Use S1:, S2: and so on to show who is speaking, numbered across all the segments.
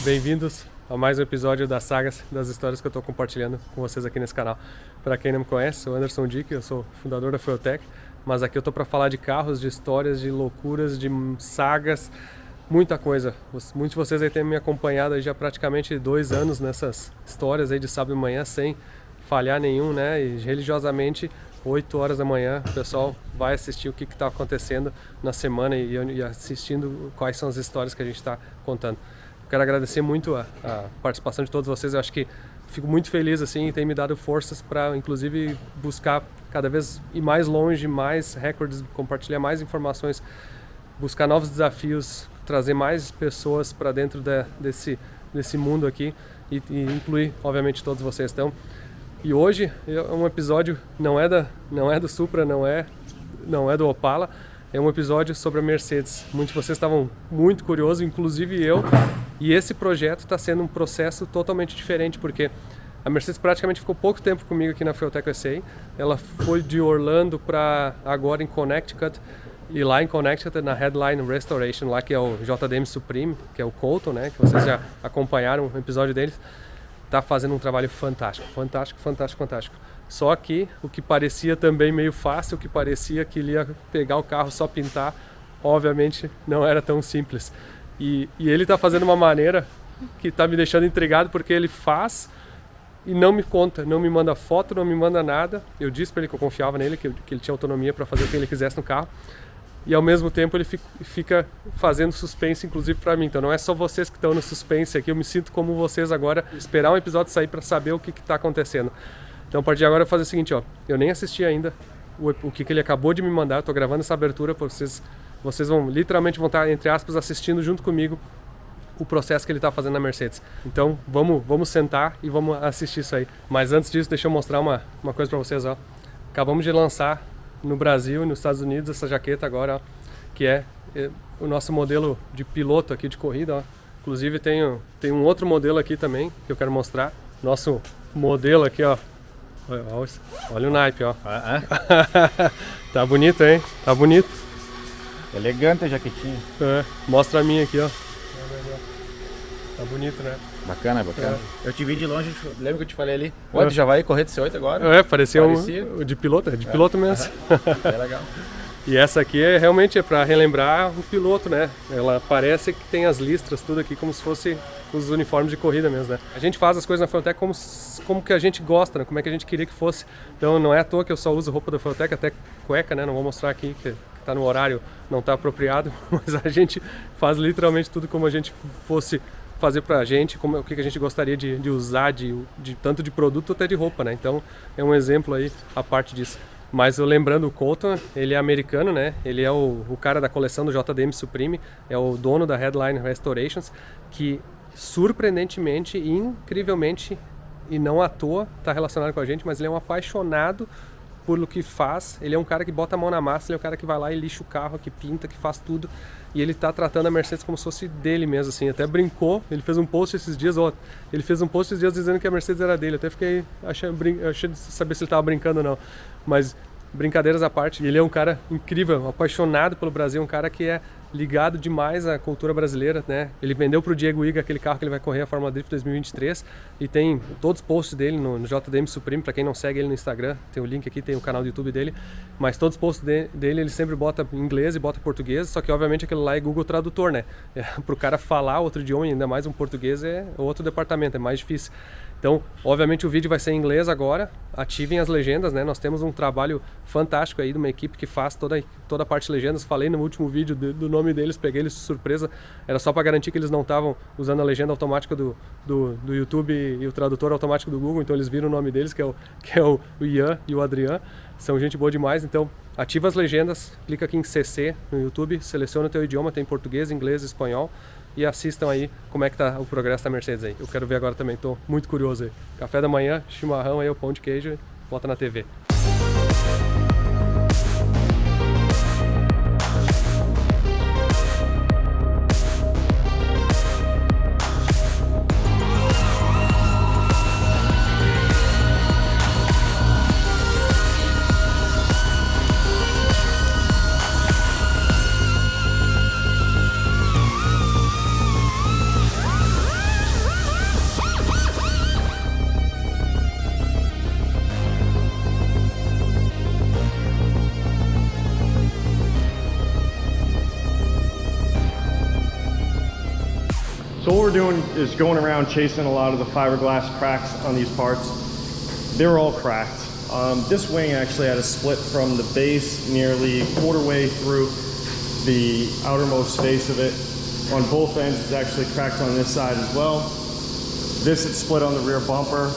S1: Bem-vindos a mais um episódio das sagas, das histórias que eu estou compartilhando com vocês aqui nesse canal. Para quem não me conhece, sou Anderson Dick, eu sou fundador da Fueltech, mas aqui eu estou para falar de carros, de histórias, de loucuras, de sagas, muita coisa. Muitos de vocês aí têm me acompanhado aí já praticamente 2 anos nessas histórias aí de sábado de manhã sem falhar nenhum, né? E religiosamente 8 horas da manhã, o pessoal vai assistir o que está acontecendo na semana e assistindo quais são as histórias que a gente está contando. Quero agradecer muito a participação de todos vocês. Eu acho que fico muito feliz assim, e tem me dado forças para, inclusive, buscar cada vez ir mais longe, mais recordes, compartilhar mais informações, buscar novos desafios, trazer mais pessoas para dentro desse mundo aqui e incluir, obviamente, todos vocês. Então, e hoje é um episódio, não é do Supra, não é do Opala, é um episódio sobre a Mercedes. Muitos de vocês estavam muito curiosos, inclusive eu, e esse projeto está sendo um processo totalmente diferente, porque a Mercedes praticamente ficou pouco tempo comigo aqui na Fueltech USA. Ela foi de Orlando para agora em Connecticut, e lá em Connecticut, na Headline Restoration, lá que é o JDM Supreme, que é o Colton, né, que vocês já acompanharam o episódio deles, está fazendo um trabalho fantástico. Só que o que parecia também meio fácil, o que parecia que ele ia pegar o carro só pintar, obviamente não era tão simples. E ele está fazendo uma maneira que está me deixando intrigado, porque ele faz e não me conta, não me manda foto, não me manda nada. Eu disse para ele que eu confiava nele, que ele tinha autonomia para fazer o que ele quisesse no carro. E ao mesmo tempo ele fica fazendo suspense, inclusive para mim. Então não é só vocês que estão no suspense aqui, eu me sinto como vocês agora, esperar um episódio sair para saber o que está acontecendo. Então a partir de agora eu vou fazer o seguinte, ó, eu nem assisti ainda o que ele acabou de me mandar, eu tô gravando essa abertura para vocês vão literalmente estar, entre aspas, assistindo junto comigo o processo que ele está fazendo na Mercedes. Então vamos sentar e vamos assistir isso aí. Mas antes disso, deixa eu mostrar uma coisa para vocês, ó. Acabamos de lançar no Brasil e nos Estados Unidos essa jaqueta agora, ó, que é o nosso modelo de piloto aqui de corrida, ó. Inclusive tem um outro modelo aqui também que eu quero mostrar. Nosso modelo aqui, ó. Olha o naipe, ó. Tá bonito, hein? Tá bonito.
S2: Elegante a jaquetinha.
S1: Mostra a minha aqui, ó. Tá bonito, né?
S2: Bacana. Eu te vi de longe, lembra que eu te falei ali? Ué, tu já vai correr desse 8 agora?
S1: Parecia um de piloto, piloto mesmo.
S2: É legal.
S1: E essa aqui realmente é para relembrar o piloto, né? Ela parece que tem as listras, tudo aqui como se fosse os uniformes de corrida mesmo, né? A gente faz as coisas na Fueltech como que a gente gosta, né? Como é que a gente queria que fosse. Então não é à toa que eu só uso roupa da Fueltech, até cueca, né? Não vou mostrar aqui que tá no horário, não tá apropriado, mas a gente faz literalmente tudo como a gente fosse fazer pra gente, o que a gente gostaria de usar, de tanto de produto até de roupa, né? Então é um exemplo aí a parte disso. Mas eu lembrando, o Colton, ele é americano, né? Ele é o cara da coleção do JDM Supreme, é o dono da Headline Restorations, que surpreendentemente e incrivelmente, e não à toa, está relacionado com a gente, mas ele é um apaixonado por o que faz. Ele é um cara que bota a mão na massa, ele é um cara que vai lá e lixa o carro, que pinta, que faz tudo. E ele tá tratando a Mercedes como se fosse dele mesmo, assim. Até brincou, ele fez um post esses dias, dizendo que a Mercedes era dele. Até fiquei achei de saber se ele tava brincando ou não. Mas brincadeiras à parte, ele é um cara incrível, apaixonado pelo Brasil, um cara que é ligado demais à cultura brasileira, né? Ele vendeu pro Diego Iga aquele carro que ele vai correr a Fórmula Drift 2023 e tem todos os posts dele no JDM Supreme, para quem não segue ele no Instagram, tem o link aqui, tem o canal do YouTube dele, mas todos os posts dele ele sempre bota em inglês e bota português, só que obviamente aquilo lá é Google Tradutor, né? Pro cara falar outro idioma, ainda mais um português, é outro departamento, é mais difícil. Então, obviamente o vídeo vai ser em inglês agora, ativem as legendas, né? Nós temos um trabalho fantástico aí de uma equipe que faz toda a parte de legendas. Falei no último vídeo do nome deles, peguei eles de surpresa, era só para garantir que eles não estavam usando a legenda automática do YouTube e o tradutor automático do Google, então eles viram o nome deles, que é o Ian e o Adrian, são gente boa demais. Então ativa as legendas, clica aqui em CC no YouTube, seleciona o teu idioma, tem português, inglês, espanhol, e assistam aí como é que tá o progresso da Mercedes aí. Eu quero ver agora também, tô muito curioso aí. Café da manhã, chimarrão aí, o pão de queijo, bota na TV.
S3: we're doing is going around chasing a lot of the fiberglass cracks on these parts. They're all cracked. This wing actually had a split from the base nearly quarter way through the outermost face of it. On both ends, it's actually cracked on this side as well. This had split on the rear bumper.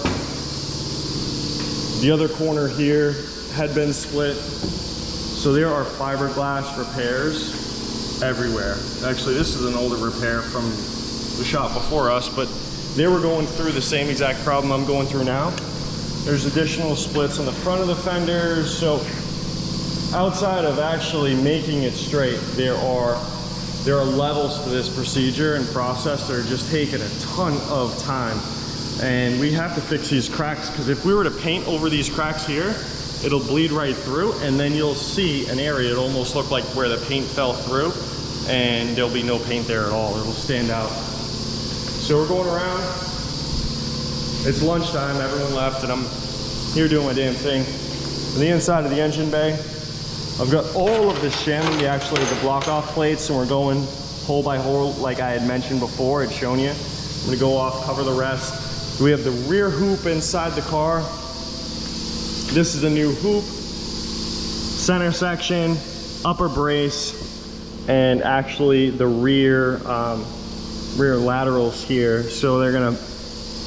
S3: The other corner here had been split. So there are fiberglass repairs everywhere. Actually, this is an older repair from the shop before us, but they were going through the same exact problem I'm going through now. There's additional splits on the front of the fenders. So outside of actually making it straight, there are levels to this procedure and process that are just taking a ton of time. And we have to fix these cracks, because if we were to paint over these cracks here, it'll bleed right through, and then you'll see an area, it'll almost look like where the paint fell through, and there'll be no paint there at all. It'll stand out. So we're going around. It's lunchtime, everyone left, and I'm here doing my damn thing. On the inside of the engine bay, I've got all of the shim, actually the block off plates, and we're going hole by hole like I had mentioned before, I'd shown you. I'm gonna go off, cover the rest. We have the rear hoop inside the car. This is a new hoop, center section, upper brace, and actually the rear laterals here. So they're gonna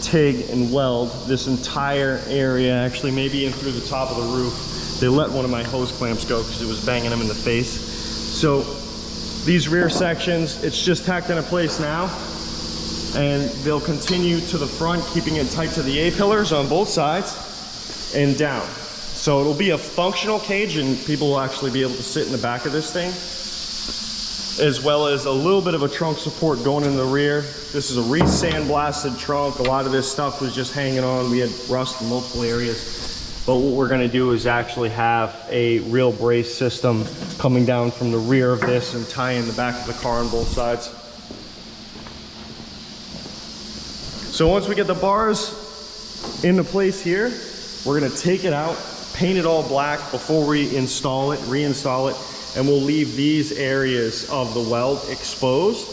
S3: TIG and weld this entire area, actually maybe in through the top of the roof. They let one of my hose clamps go because it was banging them in the face. So these rear sections, it's just tacked into place now, and they'll continue to the front, keeping it tight to the A-pillars on both sides and down. So it'll be a functional cage, and people will actually be able to sit in the back of this thing, as well as a little bit of a trunk support going in the rear. This is a re-sandblasted trunk. A lot of this stuff was just hanging on. We had rust in multiple areas. But what we're gonna do is actually have a real brace system coming down from the rear of this and tie in the back of the car on both sides. So once we get the bars into place here, we're gonna take it out, paint it all black before we install it, reinstall it, and we'll leave these areas of the weld exposed.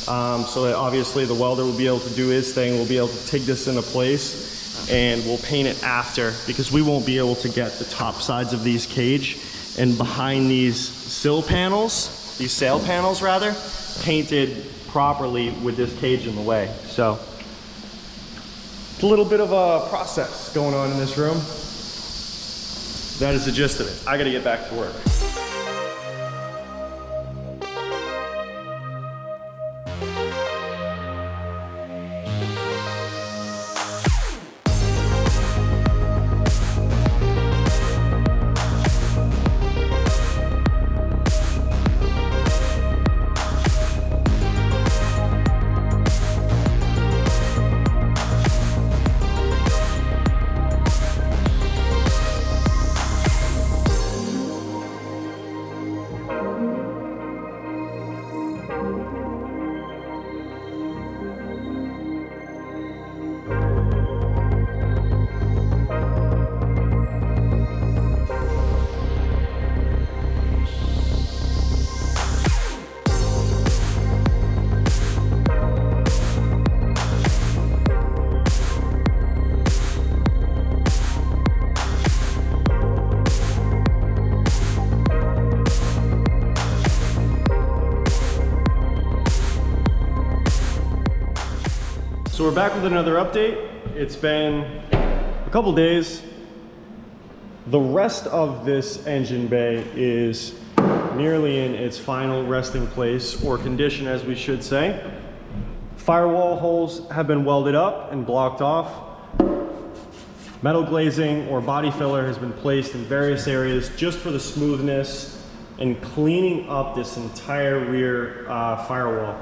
S3: So that obviously the welder will be able to do his thing. We'll be able to take this into place, and we'll paint it after, because we won't be able to get the top sides of these cage and behind these sill panels, these sail panels rather, painted properly with this cage in the way. So it's a little bit of a process going on in this room. That is the gist of it. I gotta get back to work. So we're back with another update. It's been a couple days. The rest of this engine bay is nearly in its final resting place, or condition as we should say. Firewall holes have been welded up and blocked off. Metal glazing or body filler has been placed in various areas just for the smoothness and cleaning up this entire rear firewall.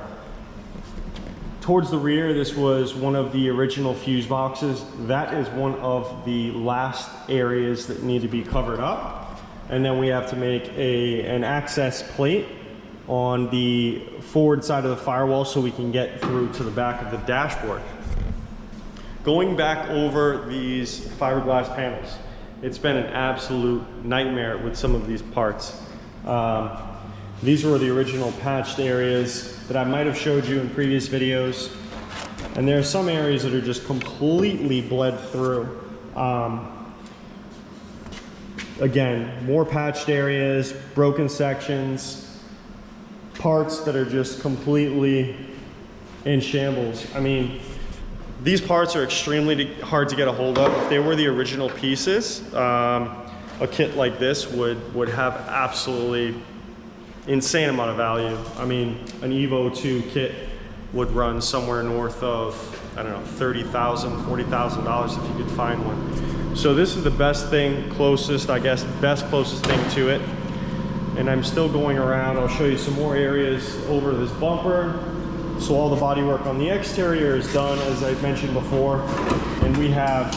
S3: Towards the rear, this was one of the original fuse boxes. That is one of the last areas that need to be covered up. And then we have to make an access plate on the forward side of the firewall so we can get through to the back of the dashboard. Going back over these fiberglass panels, it's been an absolute nightmare with some of these parts. These were the original patched areas that I might have showed you in previous videos. And there are some areas that are just completely bled through. Again, more patched areas, broken sections, parts that are just completely in shambles. I mean, these parts are extremely hard to get a hold of. If they were the original pieces, a kit like this would have absolutely insane amount of value. I mean, an Evo 2 kit would run somewhere north of, I don't know, $30,000, $40,000 if you could find one. So this is the best thing, closest, I guess, closest thing to it. And I'm still going around. I'll show you some more areas over this bumper. So all the bodywork on the exterior is done, as I mentioned before. And we have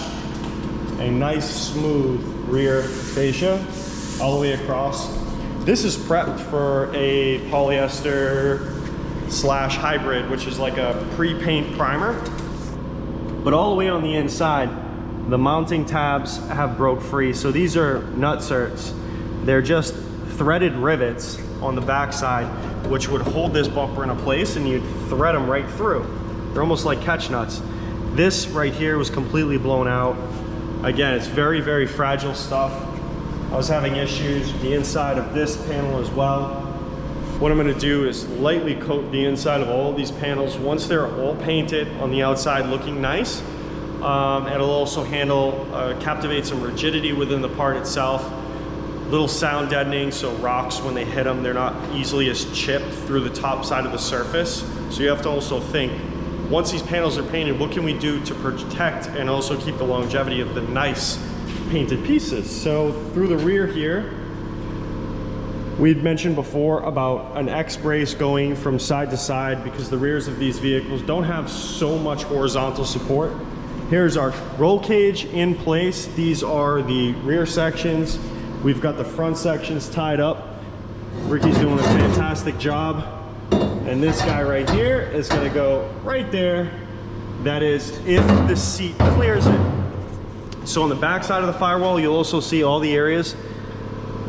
S3: a nice, smooth rear fascia all the way across. This is prepped for a polyester / hybrid, which is like a pre-paint primer. But all the way on the inside, the mounting tabs have broke free. So these are nutserts. They're just threaded rivets on the back side, which would hold this bumper in a place, and you'd thread them right through. They're almost like catch nuts. This right here was completely blown out. Again, it's very, very fragile stuff. I was having issues with the inside of this panel as well. What I'm gonna do is lightly coat the inside of all of these panels. Once they're all painted on the outside looking nice, it'll also captivate some rigidity within the part itself. Little sound deadening, so rocks, when they hit them, they're not easily as chipped through the top side of the surface. So you have to also think, once these panels are painted, what can we do to protect and also keep the longevity of the nice painted pieces? So through the rear here, we'd mentioned before about an X-brace going from side to side because the rears of these vehicles don't have so much horizontal support. Here's our roll cage in place. These are the rear sections. We've got the front sections tied up. Ricky's doing a fantastic job. And this guy right here is gonna go right there. That is if the seat clears it. So on the back side of the firewall, you'll also see all the areas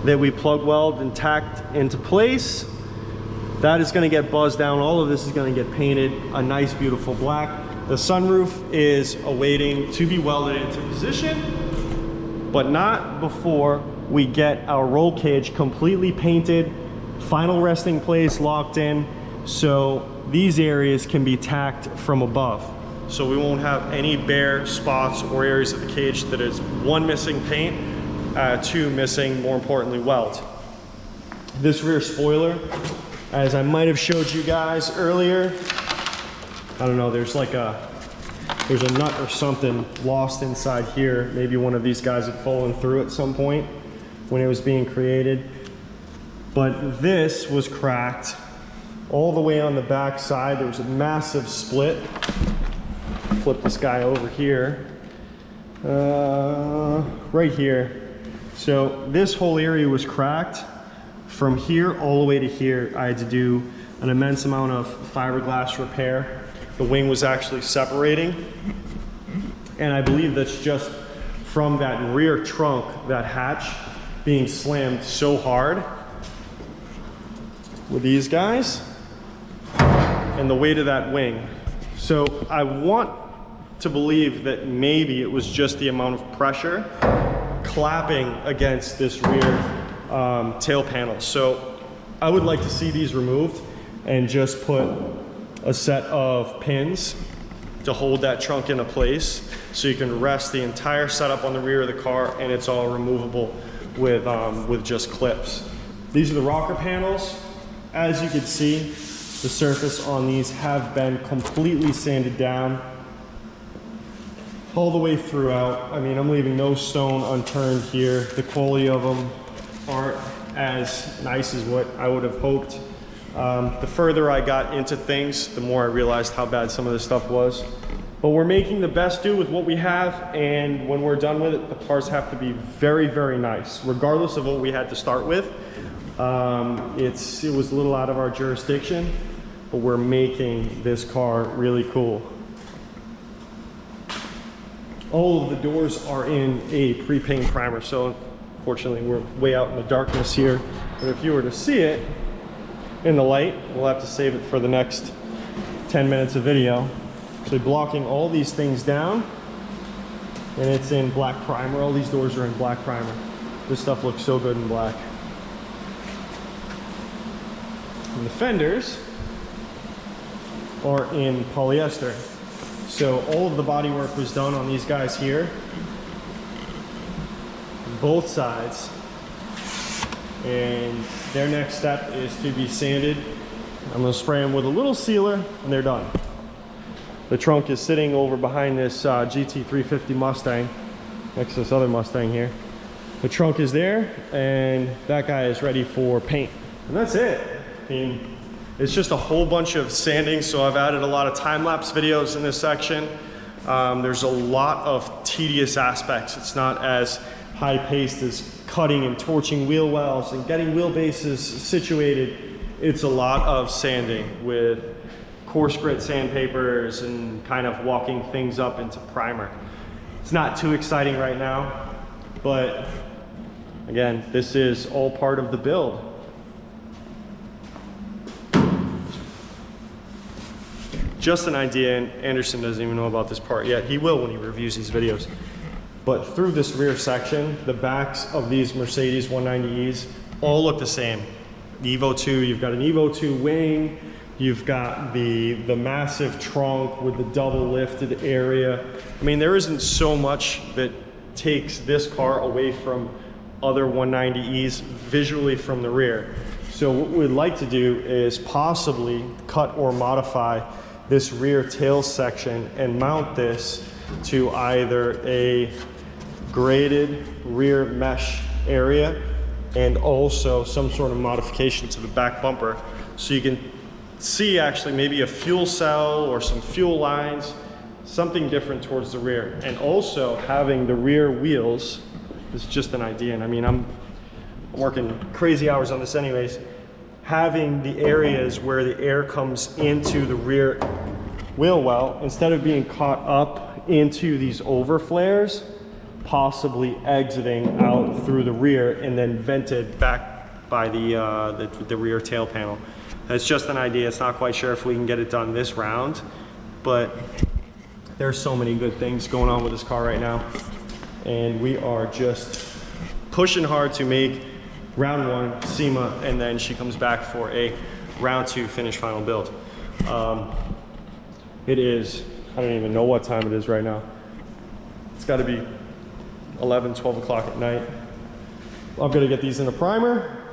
S3: that we plug weld and tacked into place. That is gonna get buzzed down. All of this is gonna get painted a nice, beautiful black. The sunroof is awaiting to be welded into position, but not before we get our roll cage completely painted, final resting place locked in, so these areas can be tacked from above. So we won't have any bare spots or areas of the cage that is one, missing paint, two, missing, more importantly, weld. This rear spoiler, as I might have showed you guys earlier, I don't know, there's a nut or something lost inside here. Maybe one of these guys had fallen through at some point when it was being created. But this was cracked all the way on the back side. There was a massive split. Flip this guy over here. Right here. So this whole area was cracked. From here all the way to here, I had to do an immense amount of fiberglass repair. The wing was actually separating. And I believe that's just from that rear trunk, that hatch, being slammed so hard with these guys and the weight of that wing. So I want to believe that maybe it was just the amount of pressure clapping against this rear tail panel. So I would like to see these removed and just put a set of pins to hold that trunk into place so you can rest the entire setup on the rear of the car, and it's all removable with just clips. These are the rocker panels. As you can see, the surface on these have been completely sanded down all the way throughout. I mean, I'm leaving no stone unturned here. The quality of them aren't as nice as what I would have hoped. The further I got into things, the more I realized how bad some of this stuff was. But we're making the best do with what we have, and when we're done with it, the parts have to be very, very nice, regardless of what we had to start with. It was a little out of our jurisdiction, but we're making this car really cool. All of the doors are in a pre-paint primer, so unfortunately we're way out in the darkness here. But if you were to see it in the light, we'll have to save it for the next 10 minutes of video. Actually blocking all these things down, and it's in black primer. All these doors are in black primer. This stuff looks so good in black. And the fenders are in polyester. So all of the bodywork was done on these guys here, both sides. And their next step is to be sanded. I'm gonna spray them with a little sealer and they're done. The trunk is sitting over behind this GT350 Mustang, next to this other Mustang here. The trunk is there and that guy is ready for paint. And that's it. I mean, it's just a whole bunch of sanding, so I've added a lot of time-lapse videos in this section. There's a lot of tedious aspects. It's not as high-paced as cutting and torching wheel wells and getting wheelbases situated. It's a lot of sanding with coarse grit sandpapers and kind of walking things up into primer. It's not too exciting right now, but again, this is all part of the build. Just an idea, and Anderson doesn't even know about this part yet. He will when he reviews these videos. But through this rear section, the backs of these Mercedes 190Es all look the same. The Evo 2, you've got an Evo 2 wing, you've got the massive trunk with the double lifted area. I mean, there isn't so much that takes this car away from other 190Es visually from the rear. So what we'd like to do is possibly cut or modify this rear tail section and mount this to either a graded rear mesh area and also some sort of modification to the back bumper, so you can see actually maybe a fuel cell or some fuel lines, something different towards the rear. And also having the rear wheels, this is just an idea, and I mean I'm working crazy hours on this anyways, having the areas where the air comes into the rear wheel well, instead of being caught up into these overflares, possibly exiting out through the rear and then vented back by the rear tail panel. It's just an idea. It's not quite sure if we can get it done this round, but there's so many good things going on with this car right now, and we are just pushing hard to make round one SEMA, and then she comes back for a round two finish final build. It is, I don't even know what time it is right now. It's got to be 11, 12 o'clock at night. I'm gonna get these in a primer,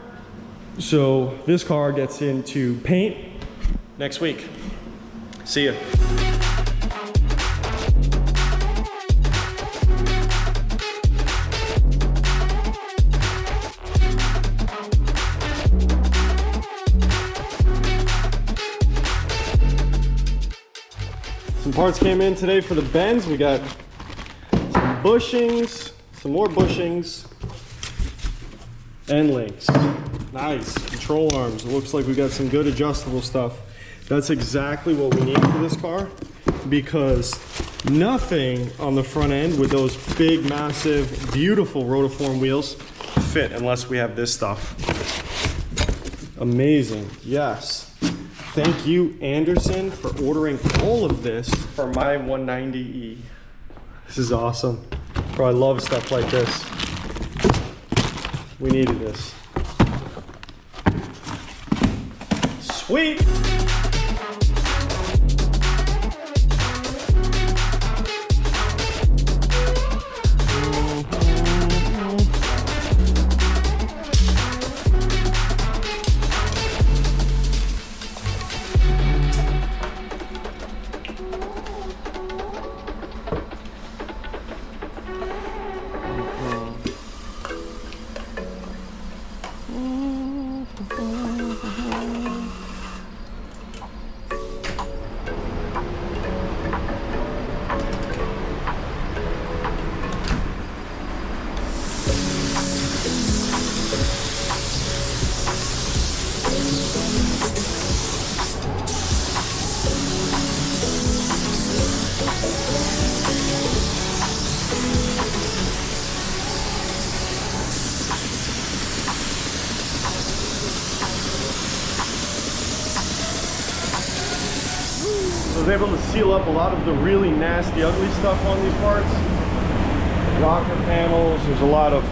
S3: so this car gets into paint next week. See ya. Some parts came in today for the Benz. We got some bushings, some more bushings, and links. Nice, control arms. It looks like we got some good adjustable stuff. That's exactly what we need for this car, because nothing on the front end with those big, massive, beautiful rotiform wheels fit unless we have this stuff. Amazing, yes. Thank you, Anderson, for ordering all of this for my 190E. This is awesome. Bro, I love stuff like this. We needed this. Sweet! was able to seal up a lot of the really nasty, ugly stuff on these parts. Rocker panels, there's a lot of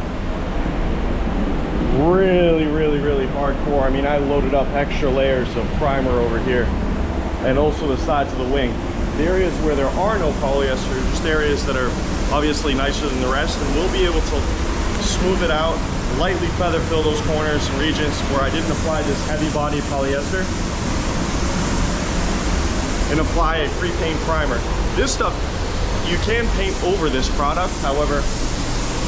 S3: really hardcore. I mean, I loaded up extra layers of primer over here, and also the sides of the wing. The areas where there are no polyester are just areas that are obviously nicer than the rest, and we'll be able to smooth it out, lightly feather fill those corners and regions where I didn't apply this heavy body polyester, and apply a pre-paint primer. This stuff, you can paint over this product, however,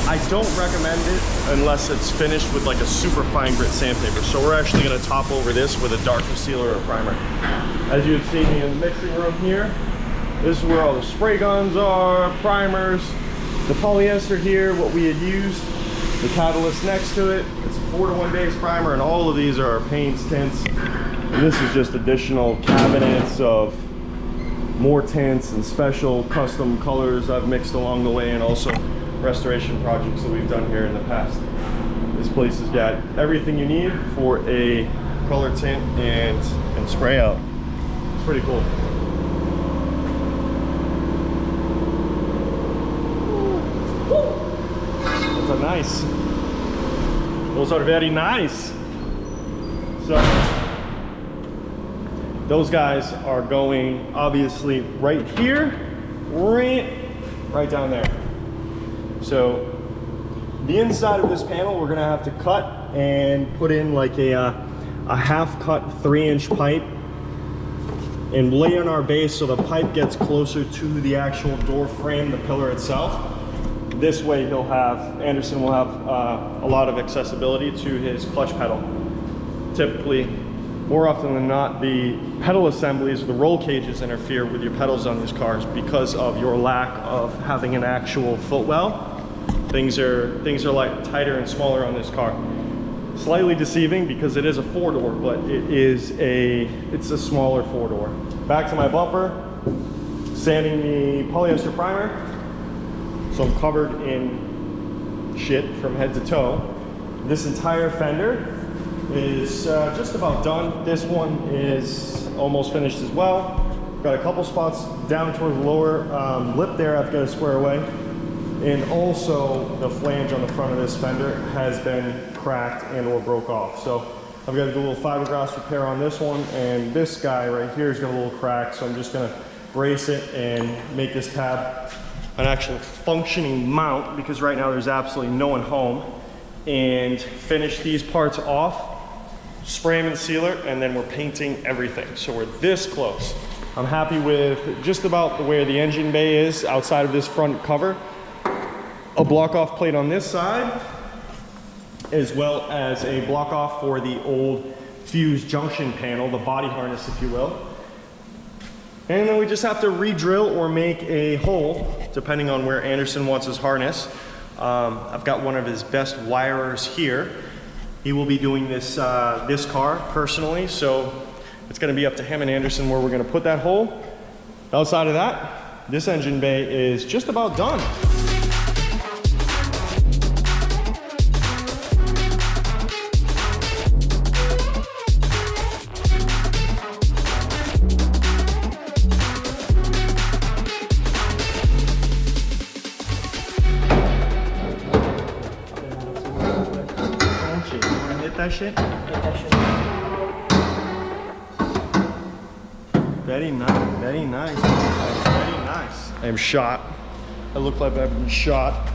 S3: I don't recommend it unless it's finished with like a super fine grit sandpaper. So we're actually gonna top over this with a dark concealer or primer. As you had seen me in the mixing room here, this is where all the spray guns are, primers, the polyester here, what we had used, the catalyst next to it. It's a 4-to-1 base primer, and all of these are our paints, tints. And this is just additional cabinets of more tints and special custom colors I've mixed along the way, and also restoration projects that we've done here in the past. This place has got everything you need for a color tint and spray out. It's pretty cool. Those are nice. Those are very nice. So those guys are going obviously right here, right down there. So the inside of this panel, we're gonna have to cut and put in like a half cut 3-inch pipe and lay on our base so the pipe gets closer to the actual door frame, the pillar itself. This way Anderson will have a lot of accessibility to his clutch pedal. Typically, more often than not, the pedal assemblies, the roll cages interfere with your pedals on these cars because of your lack of having an actual footwell. Things are like tighter and smaller on this car. Slightly deceiving because it is a 4-door, but it's a smaller 4-door. Back to my bumper, sanding the polyester primer. So I'm covered in shit from head to toe. This entire fender is just about done. This one is almost finished as well. Got a couple spots down towards the lower lip there I've got to square away. And also the flange on the front of this fender has been cracked and or broke off. So I've got to do a little fiberglass repair on this one, and this guy right here has got a little crack, so I'm just gonna brace it and make this tab an actual functioning mount, because right now there's absolutely no one home, and finish these parts off, spray them in sealer, and then we're painting everything. So we're this close. I'm happy with just about where the engine bay is outside of this front cover. A block off plate on this side, as well as a block off for the old fuse junction panel, the body harness if you will. And then we just have to re-drill or make a hole depending on where Anderson wants his harness. I've got one of his best wirers here. He will be doing this this car personally, so it's going to be up to him and Anderson where we're going to put that hole. Outside of that, this engine bay is just about done. That shit? Very nice, very nice, very nice. I am shot. I look like I've been shot.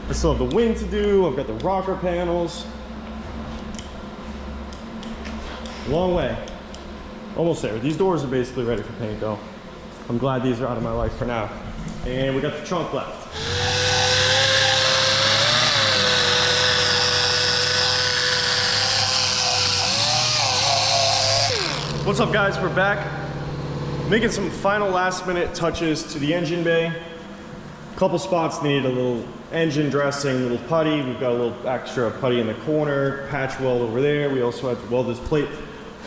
S3: I still have the wing to do. I've got the rocker panels. Long way. Almost there. These doors are basically ready for paint though. I'm glad these are out of my life for now. And we got the trunk left. What's up guys, we're back. Making some final last minute touches to the engine bay. A couple spots need a little engine dressing, a little putty. We've got a little extra putty in the corner, patch weld over there. We also had to weld this plate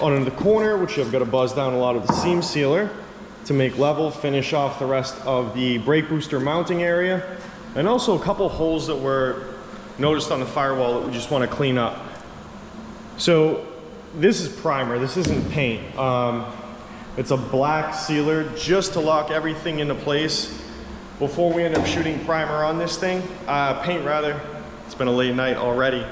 S3: on the corner, which I've got to buzz down a lot of the seam sealer to make level, finish off the rest of the brake booster mounting area. And also a couple holes that were noticed on the firewall that we just want to clean up. So this is primer, this isn't paint. It's a black sealer just to lock everything into place before we end up shooting primer on this thing, paint rather. It's been a late night already.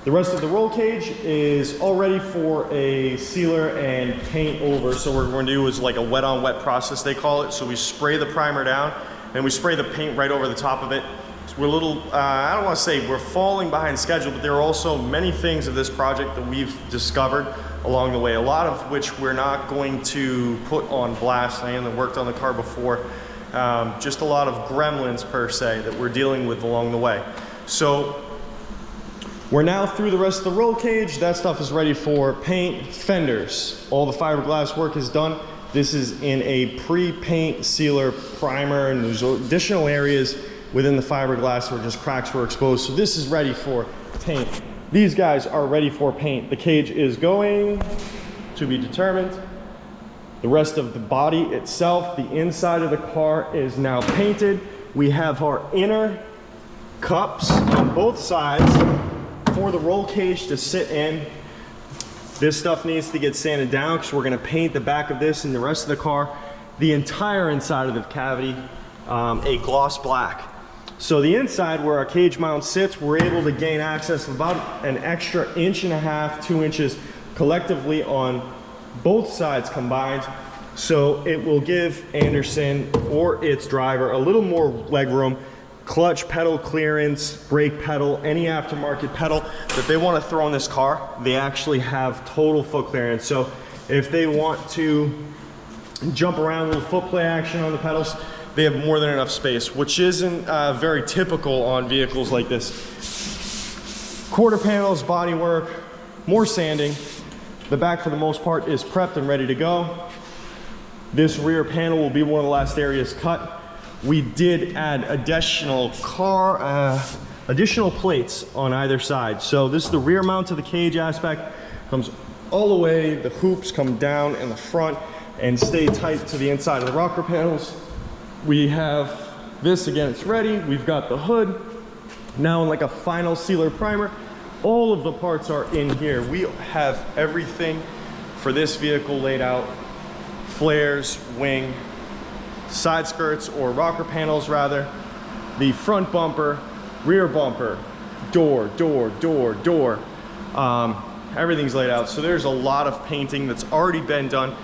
S3: The rest of the roll cage is all ready for a sealer and paint over. So what we're going to do is like a wet on wet process, they call it. So we spray the primer down and we spray the paint right over the top of it. So we're a little, I don't want to say we're falling behind schedule, but there are also many things of this project that we've discovered along the way, a lot of which we're not going to put on blast. I haven't worked on the car before. Just a lot of gremlins per se that we're dealing with along the way. So we're now through the rest of the roll cage. That stuff is ready for paint. Fenders, all the fiberglass work is done. This is in a pre-paint sealer primer, and there's additional areas within the fiberglass where just cracks were exposed. So this is ready for paint. These guys are ready for paint. The cage is going to be determined. The rest of the body itself, the inside of the car is now painted. We have our inner cups on both sides for the roll cage to sit in. This stuff needs to get sanded down because we're going to paint the back of this and the rest of the car, the entire inside of the cavity, a gloss black. So the inside where our cage mount sits, we're able to gain access of about an extra 1.5 inches, 2 inches collectively on both sides combined. So it will give Anderson or its driver a little more leg room, clutch pedal clearance, brake pedal, any aftermarket pedal that they want to throw in this car, they actually have total foot clearance. So if they want to jump around, a little foot play action on the pedals, they have more than enough space, which isn't very typical on vehicles like this. Quarter panels, bodywork, more sanding. The back for the most part is prepped and ready to go. This rear panel will be one of the last areas cut. We did add additional plates on either side. So this is the rear mount to the cage aspect. Comes all the way, the hoops come down in the front and stay tight to the inside of the rocker panels. We have this, again, it's ready. We've got the hood. Now in like a final sealer primer, all of the parts are in here. We have everything for this vehicle laid out. Flares, wing, side skirts or rocker panels rather, the front bumper, rear bumper, door, everything's laid out. So there's a lot of painting that's already been done.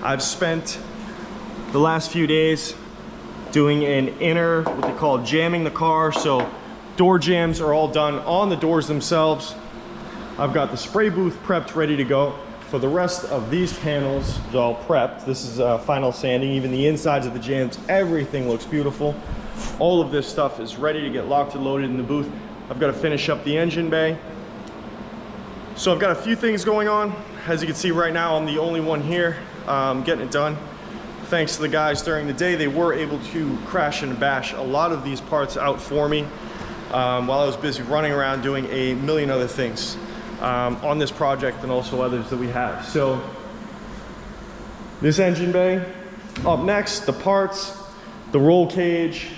S3: I've spent the last few days doing an inner, what they call jamming the car. So door jams are all done on the doors themselves. I've got the spray booth prepped, ready to go. For the rest of these panels, it's all prepped. This is final sanding. Even the insides of the jams, everything looks beautiful. All of this stuff is ready to get locked and loaded in the booth. I've got to finish up the engine bay. So I've got a few things going on. As you can see right now, I'm the only one here getting it done. Thanks to the guys during the day, they were able to crash and bash a lot of these parts out for me while I was busy running around doing a million other things on this project and also others that we have. So this engine bay, up next, the parts, the roll cage,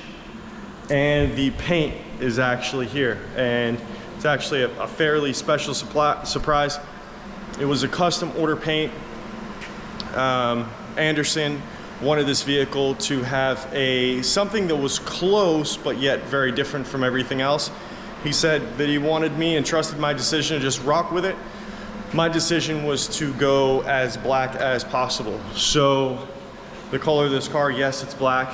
S3: and the paint is actually here. And it's actually a fairly special surprise. It was a custom order paint. Anderson wanted this vehicle to have something that was close but yet very different from everything else. He said that he wanted me and trusted my decision to just rock with it. My decision was to go as black as possible. So the color of this car, yes, it's black.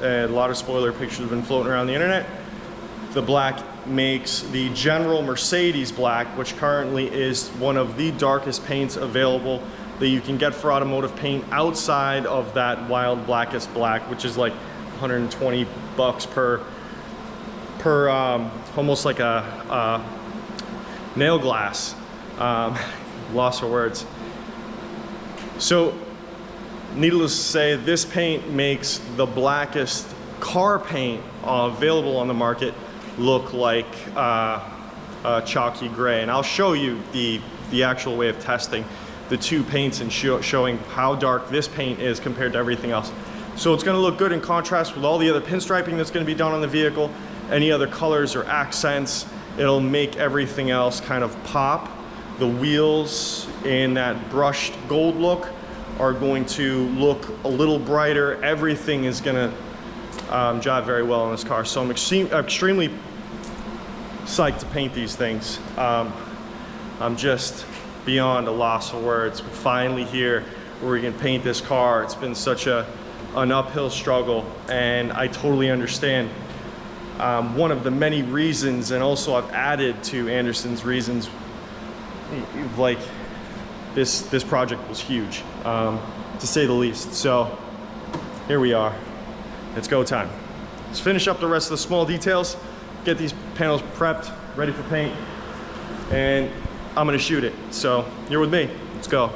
S3: A lot of spoiler pictures have been floating around the internet. The black makes the general Mercedes black, which currently is one of the darkest paints available that you can get for automotive paint outside of that wild blackest black, which is like 120 bucks per almost like a nail glass. Lost for words. So needless to say, this paint makes the blackest car paint available on the market look like chalky gray. And I'll show you the actual way of testing the two paints and showing how dark this paint is compared to everything else. So it's going to look good in contrast with all the other pinstriping that's going to be done on the vehicle, any other colors or accents. It'll make everything else kind of pop. The wheels in that brushed gold look are going to look a little brighter. Everything is gonna jive very well in this car. So I'm extremely psyched to paint these things. I'm just beyond a loss of words. We're finally here where we can paint this car. It's been such an uphill struggle, and I totally understand. One of the many reasons, and also I've added to Anderson's reasons, like this project was huge, to say the least. So here we are. It's go time. Let's finish up the rest of the small details, get these panels prepped, ready for paint, and I'm gonna shoot it. So you're with me, let's go.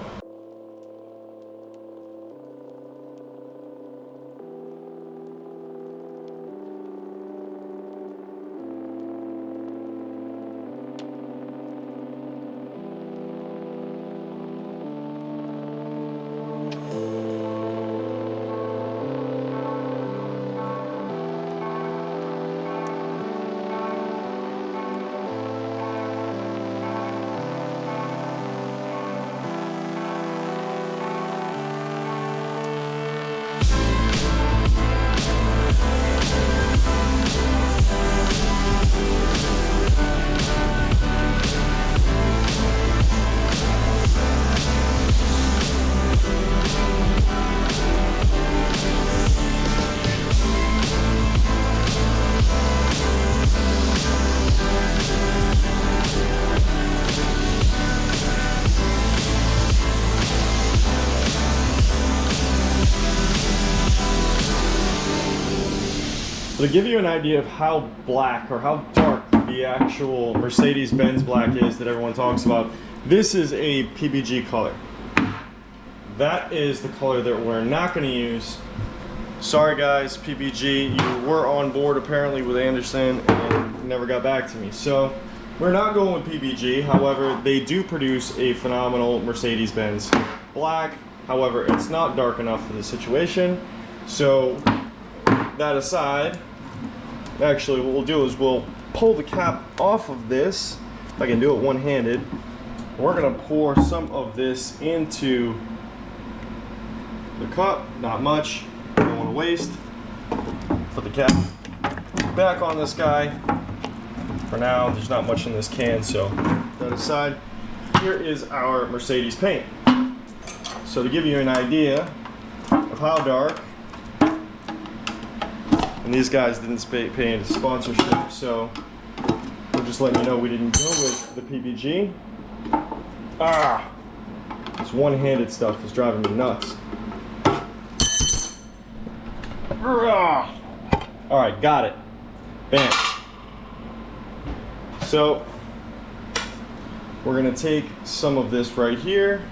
S3: To give you an idea of how black or how dark the actual Mercedes-Benz black is that everyone talks about, this is a PBG color. That is the color that we're not going to use. Sorry guys, PBG, you were on board apparently with Anderson and never got back to me. So we're not going with PBG. However, they do produce a phenomenal Mercedes-Benz black. However, it's not dark enough for the situation. So that aside, actually what we'll do is we'll pull the cap off of this, if I can do it one-handed. We're gonna pour some of this into the cup, not much, don't want to waste. Put the cap back on this guy. For now, there's not much in this can, so that aside, here is our Mercedes paint. So to give you an idea of how dark, and these guys didn't pay any sponsorship, so we're just letting you know we didn't go with the PBG. This one-handed stuff is driving me nuts. Alright, got it. Bam. So we're gonna take some of this right here,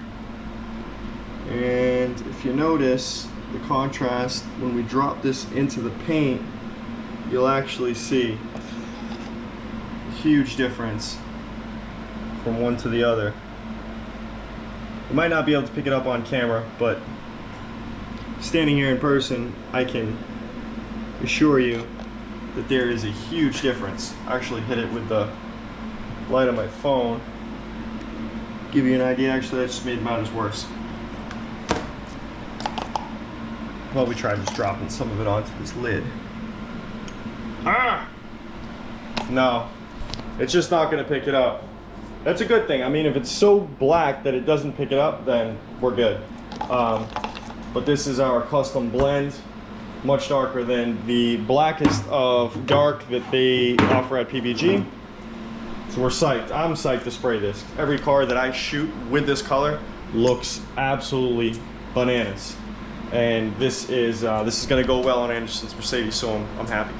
S3: and if you notice the contrast, when we drop this into the paint, you'll actually see a huge difference from one to the other. You might not be able to pick it up on camera, but standing here in person, I can assure you that there is a huge difference. I actually hit it with the light on my phone. Give you an idea, actually that just made matters worse. Well, we tried just dropping some of it onto this lid. No, it's just not gonna pick it up. That's a good thing. I mean, if it's so black that it doesn't pick it up, then we're good. But this is our custom blend, much darker than the blackest of dark that they offer at PBG. So we're psyched. I'm psyched to spray this. Every car that I shoot with this color looks absolutely bananas. And this is going to go well on Anderson's Mercedes, so I'm happy.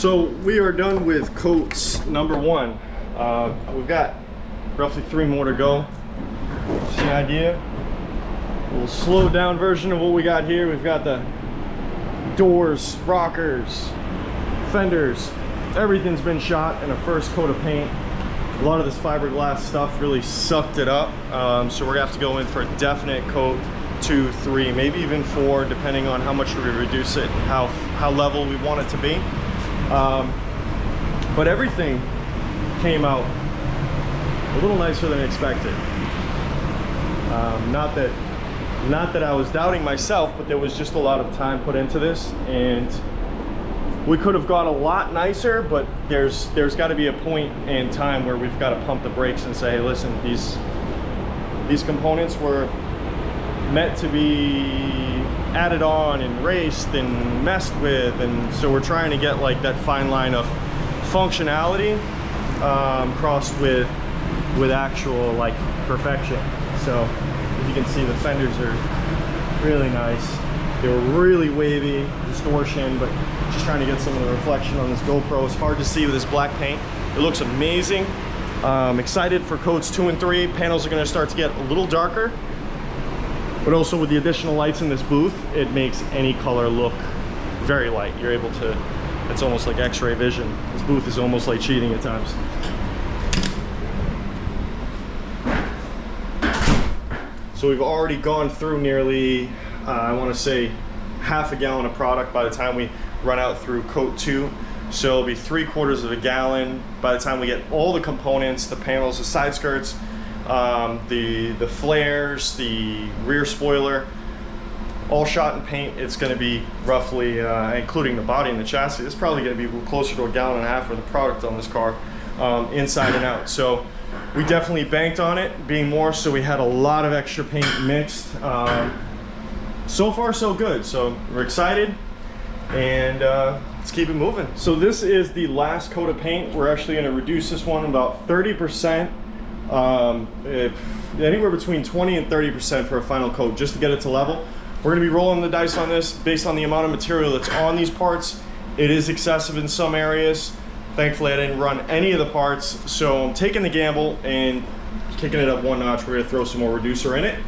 S3: So we are done with coats number 1. We've got roughly 3 more to go. Just the idea. A little slowed down version of what we got here. We've got the doors, rockers, fenders. Everything's been shot in a first coat of paint. A lot of this fiberglass stuff really sucked it up. So we're gonna have to go in for a definite coat 2, 3, maybe even 4, depending on how much we reduce it and how level we want it to be. But everything came out a little nicer than expected. Not that I was doubting myself, but there was just a lot of time put into this, and we could have got a lot nicer, but there's got to be a point in time where we've got to pump the brakes and say, hey, listen, these components were meant to be added on and raced and messed with, and so we're trying to get like that fine line of functionality crossed with actual like perfection. So as you can see, the fenders are really nice. They were really wavy, distortion, but just trying to get some of the reflection on this GoPro. It's hard to see with this black paint. It looks amazing. Excited for coats 2 and 3. Panels are gonna start to get a little darker, but also with the additional lights in this booth, it makes any color look very light. You're able to, it's almost like X-ray vision. This booth is almost like cheating at times. So we've already gone through nearly, I want to say, half a gallon of product by the time we run out through coat 2. So it'll be 3/4 of a gallon by the time we get all the components, the panels, the side skirts, the flares, the rear spoiler, all shot in paint. It's going to be roughly, including the body and the chassis, it's probably going to be closer to 1.5 gallons worth of product on this car, inside and out. So we definitely banked on it being more, so we had a lot of extra paint mixed. So far so good, so we're excited, and let's keep it moving. So this is the last coat of paint. We're actually going to reduce this one about 30%, anywhere between 20 and 30% for a final coat, just to get it to level. We're going to be rolling the dice on this based on the amount of material that's on these parts. It is excessive in some areas. Thankfully I didn't run any of the parts, so I'm taking the gamble and kicking it up 1 notch. We're going to throw some more reducer in it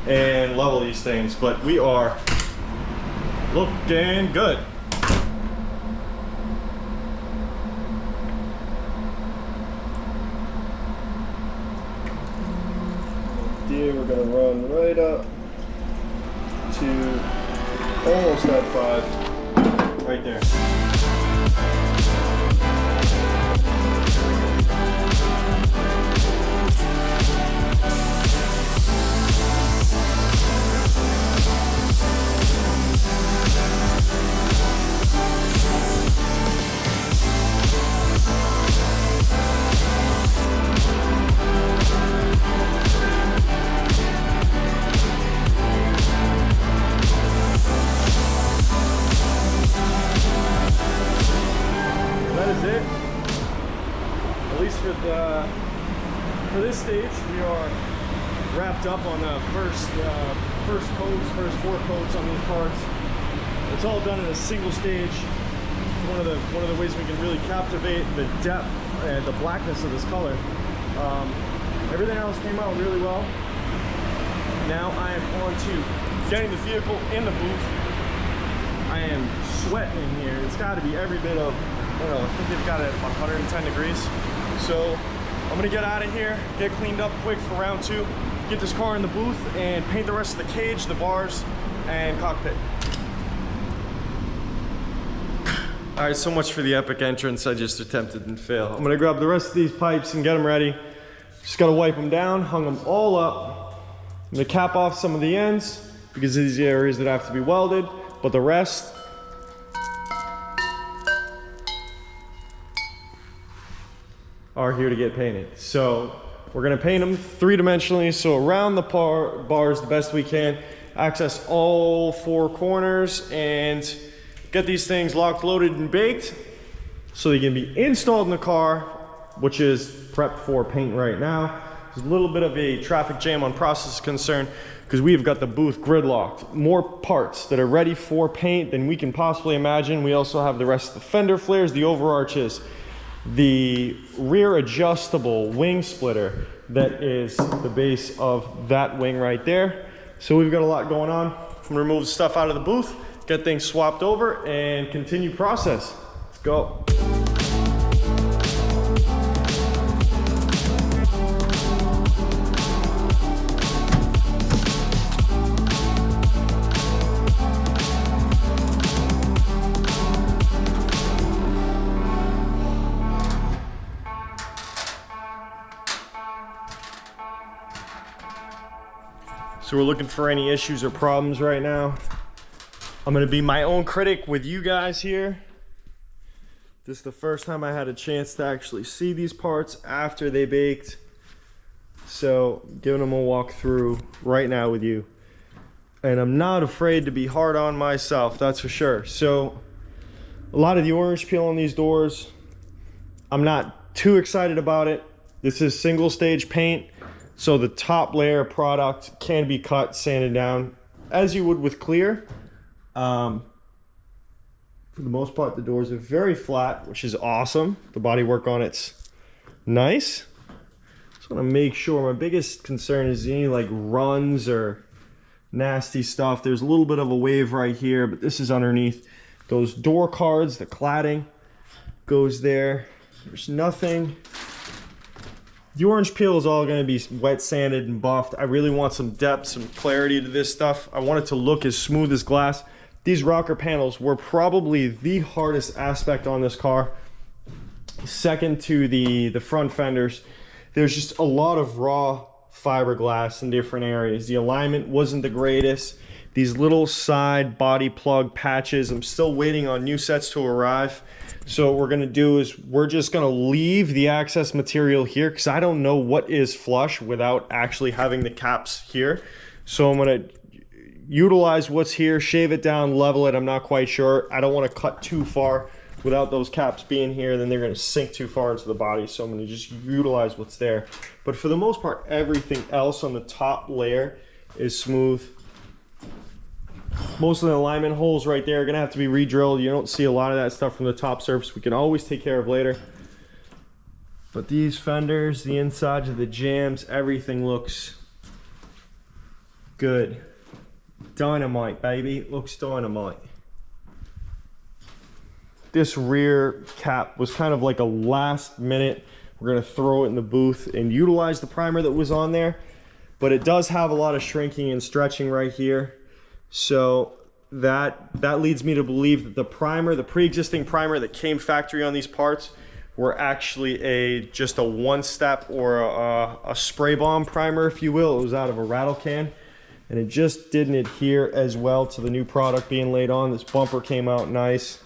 S3: and level these things, but we are looking good. We're going to run right up to almost at 5, right there. For this stage, we are wrapped up on the first 4 coats on these parts. It's all done in a single stage. It's one of the ways we can really captivate the depth and the blackness of this color. Everything else came out really well. Now I am on to getting the vehicle in the booth. I am sweating in here. It's got to be every bit of, I don't know, I think they've got it at 110 degrees. So I'm gonna get out of here, get cleaned up quick for round 2, get this car in the booth, and paint the rest of the cage, the bars, and cockpit. All right, so much for the epic entrance I just attempted and failed. I'm gonna grab the rest of these pipes and get them ready. Just gotta wipe them down, hung them all up. I'm gonna cap off some of the ends because these are the areas that have to be welded, but the rest, are here to get painted. So we're gonna paint them 3-dimensionally, so around the bars the best we can, access all 4 corners, and get these things locked, loaded, and baked so they can be installed in the car, which is prepped for paint right now. There's a little bit of a traffic jam on process concern because we've got the booth gridlocked. More parts that are ready for paint than we can possibly imagine. We also have the rest of the fender flares, the overarches, the rear adjustable wing splitter that is the base of that wing right there. So we've got a lot going on. I'm gonna remove the stuff out of the booth, get things swapped over, and continue process. Let's go. So we're looking for any issues or problems right now. I'm gonna be my own critic with you guys here. This is the first time I had a chance to actually see these parts after they baked. So giving them a walk through right now with you. And I'm not afraid to be hard on myself, that's for sure. So a lot of the orange peel on these doors, I'm not too excited about it. This is single stage paint. So the top layer of product can be cut, sanded down, as you would with clear. For the most part, the doors are very flat, which is awesome. The bodywork on it's nice. Just want to make sure. My biggest concern is any like runs or nasty stuff. There's a little bit of a wave right here, but this is underneath. Those door cards, the cladding goes there. There's nothing. The orange peel is all going to be wet sanded and buffed. I really want some depth, some clarity to this stuff. I want it to look as smooth as glass. These rocker panels were probably the hardest aspect on this car. Second to the front fenders. There's just a lot of raw fiberglass in different areas. The alignment wasn't the greatest. These little side body plug patches, I'm still waiting on new sets to arrive. So what we're gonna do is we're just gonna leave the access material here because I don't know what is flush without actually having the caps here. So I'm gonna utilize what's here, shave it down, level it. I'm not quite sure. I don't want to cut too far without those caps being here, then they're going to sink too far into the body. So I'm going to just utilize what's there. But for the most part, everything else on the top layer is smooth. Most of the alignment holes right there are going to have to be re-drilled. You don't see a lot of that stuff from the top surface. We can always take care of later. But these fenders, the insides of the jams, everything looks good. Dynamite, baby. It looks dynamite. This rear cap was kind of like a last minute. We're going to throw it in the booth and utilize the primer that was on there. But it does have a lot of shrinking and stretching right here. So that leads me to believe that the primer, the pre-existing primer that came factory on these parts, were actually just a one-step or a spray bomb primer, if you will. It was out of a rattle can, and it just didn't adhere as well to the new product being laid on. This bumper came out nice.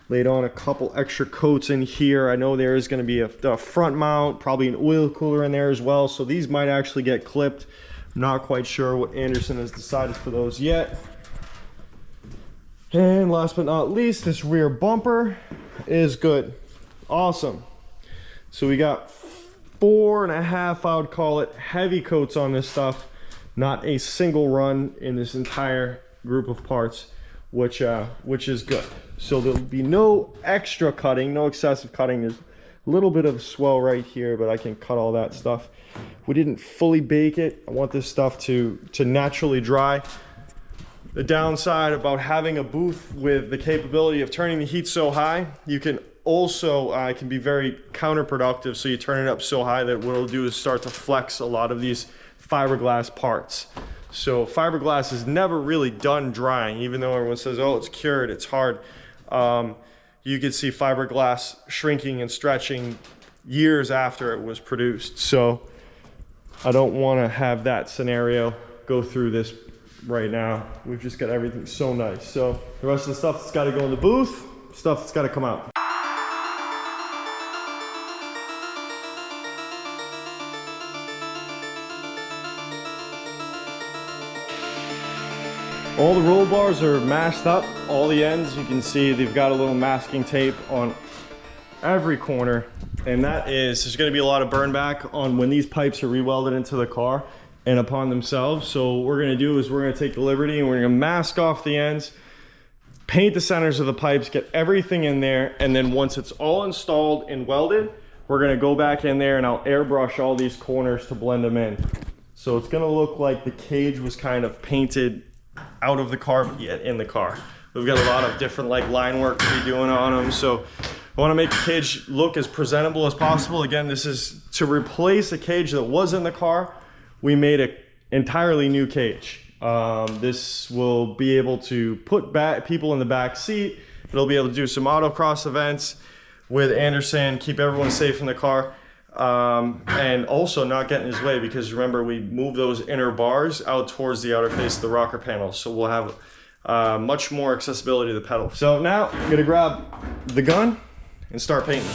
S3: Laid on a couple extra coats in here. I know there is going to be a front mount, probably an oil cooler in there as well. So these might actually get clipped. I'm not quite sure what Anderson has decided for those yet. And last but not least, this rear bumper is good. Awesome. So we got 4.5, I would call it, heavy coats on this stuff. Not a single run in this entire group of parts, which is good. So there'll be no extra cutting, no excessive cutting. There's a little bit of swell right here, but I can cut all that stuff. We didn't fully bake it. I want this stuff to naturally dry. The downside about having a booth with the capability of turning the heat so high, you can also, it can be very counterproductive. So you turn it up so high that what it'll do is start to flex a lot of these fiberglass parts. So fiberglass is never really done drying, even though everyone says, oh, it's cured, it's hard. You can see fiberglass shrinking and stretching years after it was produced. So I don't want to have that scenario go through this right now. We've just got everything so nice. So the rest of the stuff that's got to go in the booth, stuff that's got to come out. All the roll bars are masked up, all the ends. You can see they've got a little masking tape on every corner. And that is, there's gonna be a lot of burn back on when these pipes are rewelded into the car and upon themselves. So what we're gonna do is we're gonna take the liberty and we're gonna mask off the ends, paint the centers of the pipes, get everything in there, and then once it's all installed and welded, we're gonna go back in there and I'll airbrush all these corners to blend them in. So it's gonna look like the cage was kind of painted out of the car, but yet in the car. We've got a lot of different like line work to be doing on them. So I wanna make the cage look as presentable as possible. Again, this is to replace a cage that was in the car. We made an entirely new cage. This will be able to put people in the back seat. It'll be able to do some autocross events with Anderson, keep everyone safe in the car, and also not get in his way, because remember, we moved those inner bars out towards the outer face of the rocker panel, so we'll have much more accessibility to the pedal. So now I'm gonna grab the gun and start painting.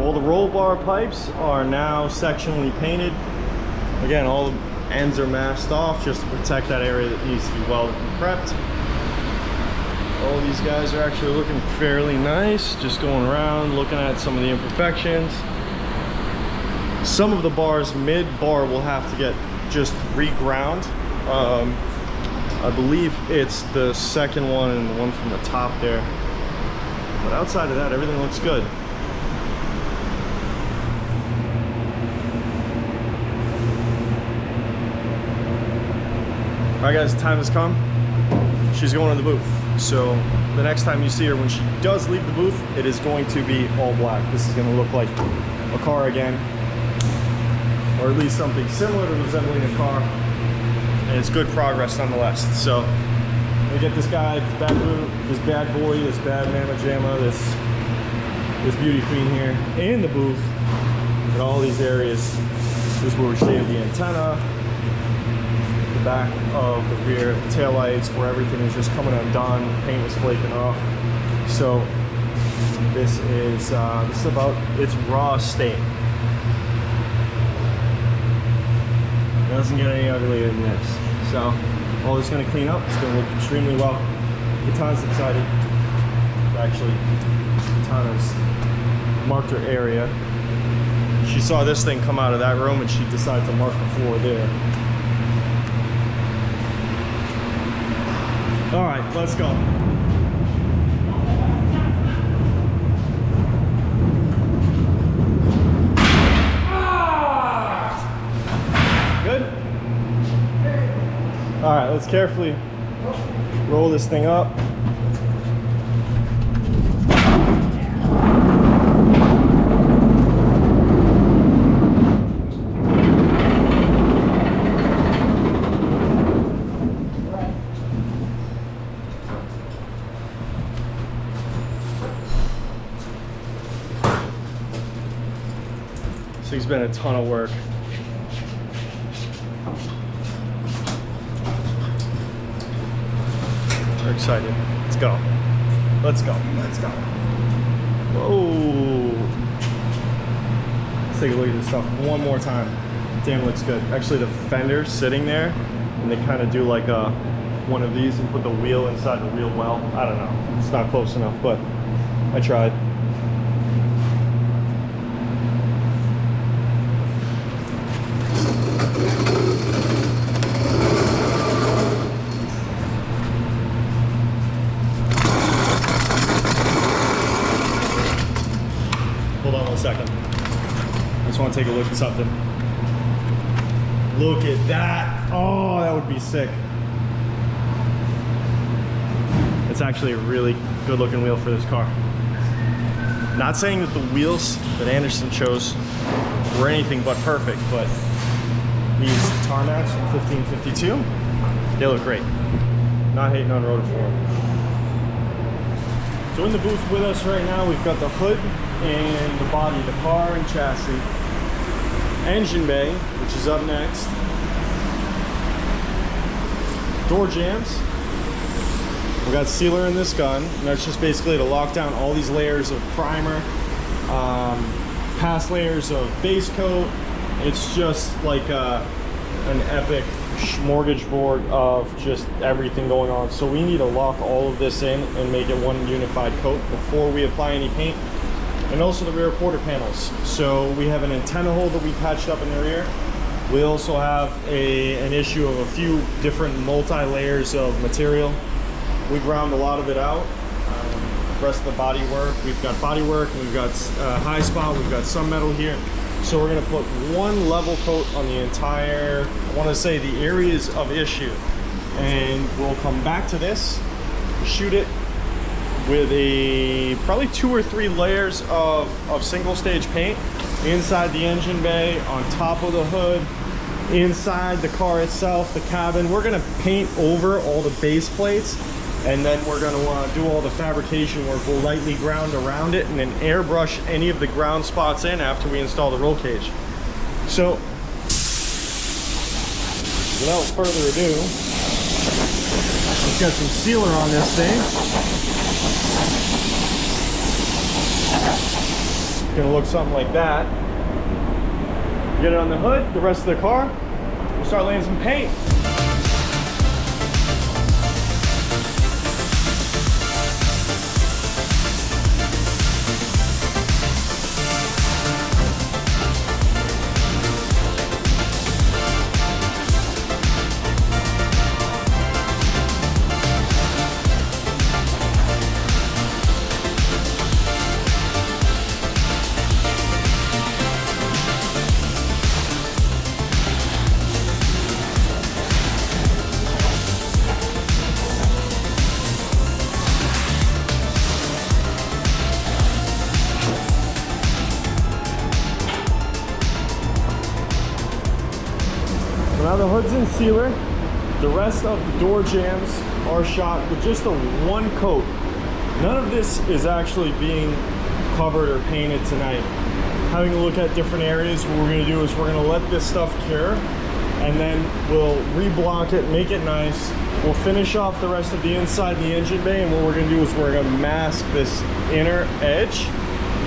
S3: All the roll bar pipes are now sectionally painted. Again, all the ends are masked off just to protect that area that needs to be welded and prepped. All these guys are actually looking fairly nice, just going around looking at some of the imperfections. Some of the bars mid-bar will have to get just reground. I believe it's the second one and the one from the top there. But outside of that, everything looks good. All right guys, time has come. She's going to the booth. So the next time you see her, when she does leave the booth, it is going to be all black. This is gonna look like a car again, or at least something similar to resembling a car. And it's good progress nonetheless. So we get this guy, this bad boy, this bad mamma jamma, this beauty queen here in the booth at all these areas. This is where we shave the antenna, the back of the rear, the tail lights, where everything is just coming undone, paint was flaking off. So this is about its raw state. It doesn't get any uglier than this. So all this is going to clean up. It's going to look extremely well. Katana's excited. Actually, Katana's marked her area. She saw this thing come out of that room and she decided to mark the floor there. All right, let's go. Good? All right, let's carefully roll this thing up. So it's been a ton of work. We're excited. Let's go. Let's go. Let's go. Whoa. Let's take a look at this stuff one more time. Damn, looks good. Actually, the fender's sitting there, and they kind of do like one of these and put the wheel inside the wheel well. I don't know. It's not close enough, but I tried. Hold on 1 second. I just want to take a look at something. Look at that. Oh, that would be sick. It's actually a really good looking wheel for this car. Not saying that the wheels that Anderson chose were anything but perfect, but these Tarmacs from 1552, they look great. Not hating on Rotiform. So in the booth with us right now, we've got the hood and the body, the car and chassis. Engine bay, which is up next. door jambs. We got sealer in this gun, and that's just basically to lock down all these layers of primer, past layers of base coat. It's just like an epic smorgasbord of just everything going on. So we need to lock all of this in and make it one unified coat before we apply any paint. And also the rear quarter panels. So we have an antenna hole that we patched up in the rear. We also have an issue of a few different multi-layers of material. We ground a lot of it out. The rest of the body work, we've got body work, we've got high spot, we've got some metal here. So we're gonna put one level coat on the entire, I wanna say the areas of issue. And we'll come back to this, shoot it with probably 2 or 3 layers of single stage paint inside the engine bay, on top of the hood, inside the car itself, the cabin. We're gonna paint over all the base plates, and then we're gonna do all the fabrication work. We'll lightly ground around it and then airbrush any of the ground spots in after we install the roll cage. So, without further ado, let's get some sealer on this thing. It's gonna look something like that. Get it on the hood, the rest of the car, we'll start laying some paint. Now the hood's in sealer. The rest of the door jambs are shot with just a one coat. None of this is actually being covered or painted tonight. Having a look at different areas, what we're gonna do is we're gonna let this stuff cure, and then we'll reblock it, make it nice. We'll finish off the rest of the inside of the engine bay, and what we're gonna do is we're gonna mask this inner edge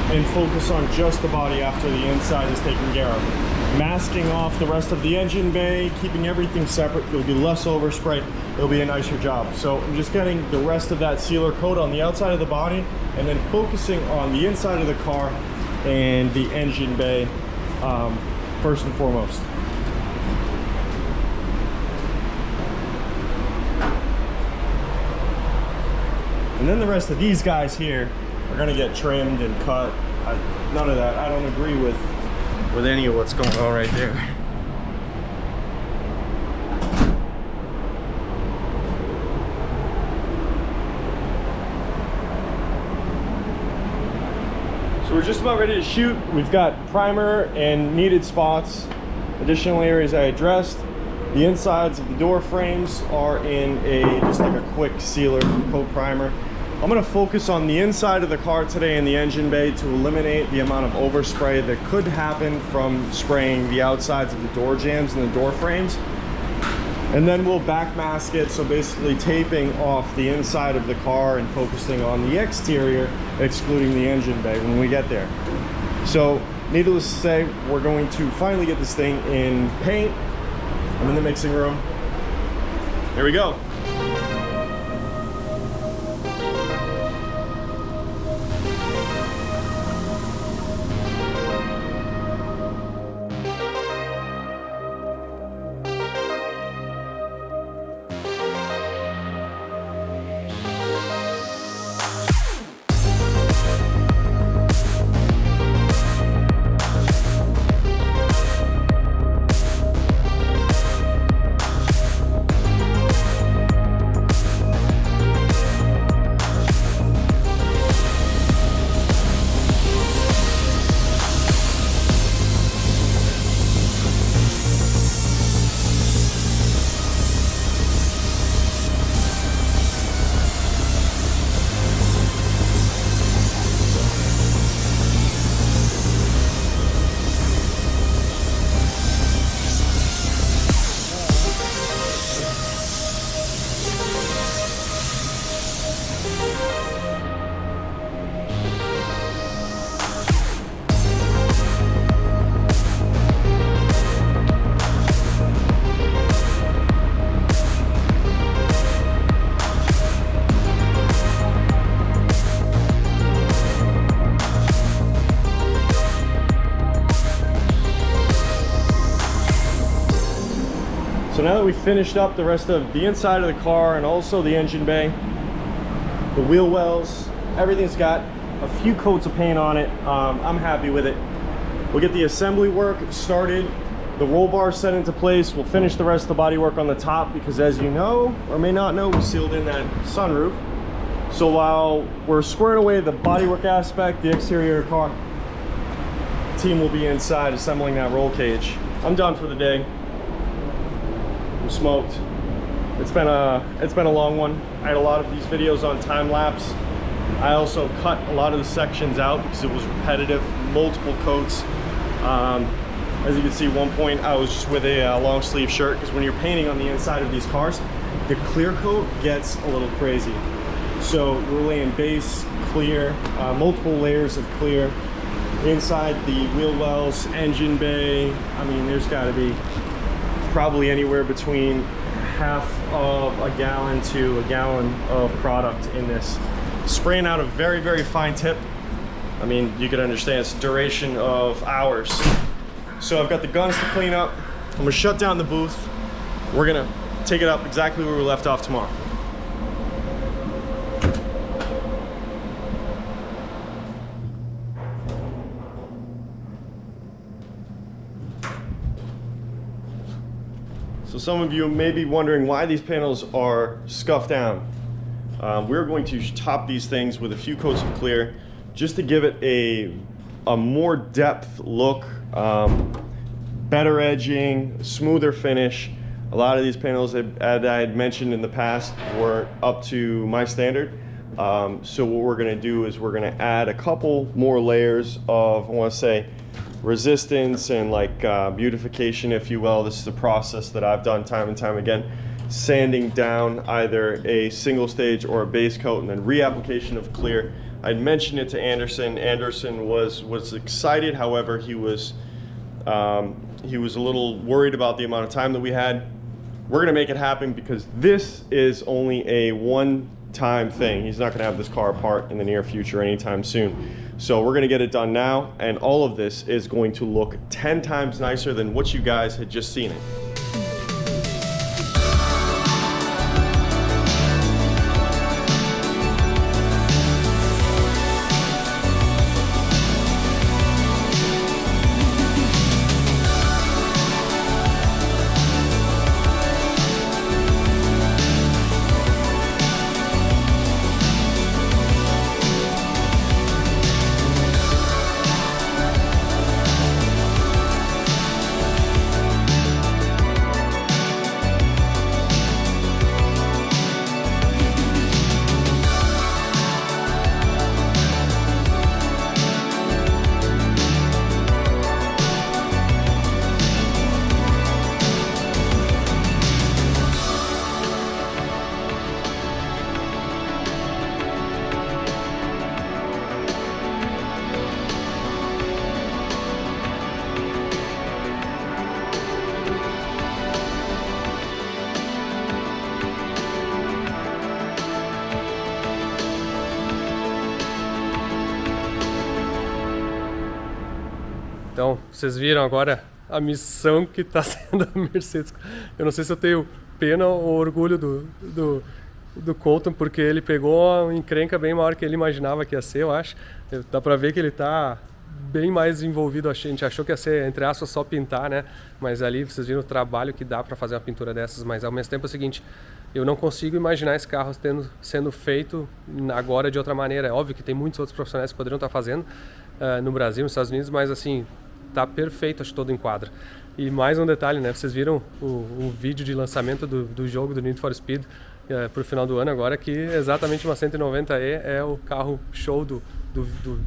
S3: and focus on just the body after the inside is taken care of. Masking off the rest of the engine bay, keeping everything separate. There'll be less overspray. It'll be a nicer job. So I'm just getting the rest of that sealer coat on the outside of the body, and then focusing on the inside of the car and the engine bay first and foremost. And then the rest of these guys here are gonna get trimmed and cut. None of that. I don't agree with any of what's going on right there. So we're just about ready to shoot. We've got primer and needed spots, additional areas I addressed. The insides of the door frames are in just like a quick sealer coat primer. I'm gonna focus on the inside of the car today in the engine bay to eliminate the amount of overspray that could happen from spraying the outsides of the door jambs and the door frames. And then we'll back mask it, so basically taping off the inside of the car and focusing on the exterior, excluding the engine bay when we get there. So needless to say, we're going to finally get this thing in paint. I'm in the mixing room. Here we go. So now that we finished up the rest of the inside of the car and also the engine bay, the wheel wells, everything's got a few coats of paint on it. I'm happy with it. We'll get the assembly work started, the roll bar set into place. We'll finish the rest of the body work on the top because, as you know or may not know, we sealed in that sunroof. So while we're squaring away the bodywork aspect, the exterior of the car, the team will be inside assembling that roll cage. I'm done for the day. I'm smoked. It's been a long one. I had a lot of these videos on time lapse. I also cut a lot of the sections out because it was repetitive, multiple coats. As you can see, at one point I was just with a long sleeve shirt, because when you're painting on the inside of these cars, the clear coat gets a little crazy. So we're laying base, clear, multiple layers of clear inside the wheel wells, engine bay. I mean, there's got to be probably anywhere between half of a gallon to a gallon of product in this. Spraying out a very, very fine tip. I mean, you can understand it's duration of hours. So I've got the guns to clean up. I'm gonna shut down the booth. We're gonna take it up exactly where we left off tomorrow. So some of you may be wondering why these panels are scuffed down. We're going to top these things with a few coats of clear just to give it a more depth look, better edging, smoother finish. A lot of these panels, as I had mentioned in the past, were up to my standard. So what we're going to do is we're going to add a couple more layers of, I want to say, resistance and like beautification, if you will. This is a process that I've done time and time again, sanding down either a single stage or a base coat and then reapplication of clear. I'd mentioned it to Anderson. Anderson was excited. However, he was a little worried about the amount of time that we had. We're gonna make it happen because this is only a one-time thing. He's not gonna have this car apart in the near future anytime soon. So we're gonna get it done now, and all of this is going to look 10 times nicer than what you guys had just seen it.
S1: Então, vocês viram agora a missão que está sendo a Mercedes. Eu não sei se eu tenho pena ou orgulho do Colton, porque ele pegou uma encrenca bem maior que ele imaginava que ia ser, eu acho. Dá pra ver que ele está bem mais envolvido. A gente achou que ia ser, entre aspas, só pintar, né? Mas ali vocês viram o trabalho que dá para fazer uma pintura dessas. Mas ao mesmo tempo é o seguinte, eu não consigo imaginar esse carro sendo feito agora de outra maneira. É óbvio que tem muitos outros profissionais que poderiam estar fazendo no Brasil, nos Estados Unidos, mas assim, tá perfeito, acho, todo enquadra. E mais um detalhe, né? Vocês viram o vídeo de lançamento do jogo do Need for Speed pro final do ano agora, que exatamente uma 190E é o carro show do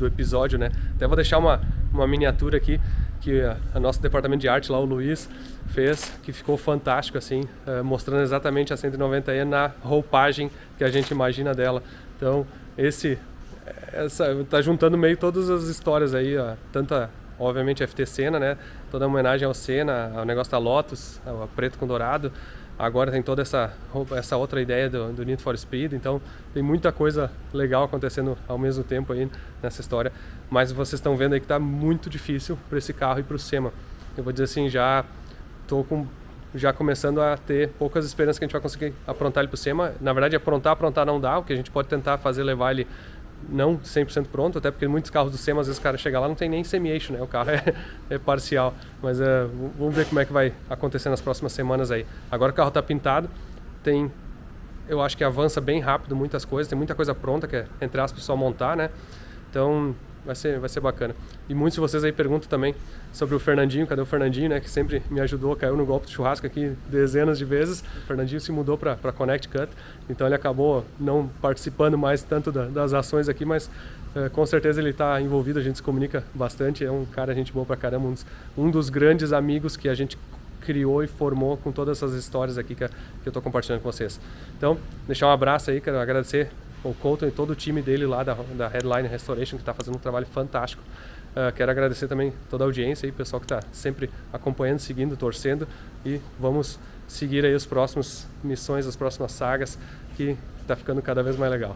S1: episódio, né? Até vou deixar uma miniatura aqui que a nosso departamento de arte lá, o Luiz, fez, que ficou fantástico, assim, mostrando exatamente a 190E na roupagem que a gente imagina dela. Então, tá juntando meio todas as histórias aí, tanta, obviamente, FT Senna, né? Toda homenagem ao Senna, ao negócio da Lotus, ao preto com dourado. Agora tem toda essa outra ideia do Need for Speed, então tem muita coisa legal acontecendo ao mesmo tempo aí nessa história. Mas vocês estão vendo aí que está muito difícil para esse carro e para o SEMA. Eu vou dizer assim, já estou com já começando a ter poucas esperanças que a gente vai conseguir aprontar ele pro SEMA. Na verdade, aprontar não dá, o que a gente pode tentar fazer é levar ele não 100% pronto, até porque muitos carros do SEMA, às vezes o cara chega lá não tem nem semi-eixo, né? O carro é parcial, mas vamos ver como é que vai acontecer nas próximas semanas aí. Agora o carro está pintado, eu acho que avança bem rápido muitas coisas, tem muita coisa pronta que é, entre aspas, só montar, né? Então vai ser bacana. E muitos de vocês aí perguntam também sobre o Fernandinho, cadê o Fernandinho, né? Que sempre me ajudou, caiu no golpe do churrasco aqui dezenas de vezes. O Fernandinho se mudou para Connecticut, então ele acabou não participando mais tanto das ações aqui, mas com certeza ele está envolvido, a gente se comunica bastante, é um cara gente boa pra caramba, um dos grandes amigos que a gente criou e formou com todas essas histórias aqui que eu estou compartilhando com vocês. Então, deixar um abraço aí, quero agradecer o Colton e todo o time dele lá da Headline Restoration, que está fazendo um trabalho fantástico. Quero agradecer também toda a audiência aí, pessoal que está sempre acompanhando, seguindo, torcendo, e vamos seguir aí os próximos missões, as próximas sagas, que está ficando cada vez mais legal.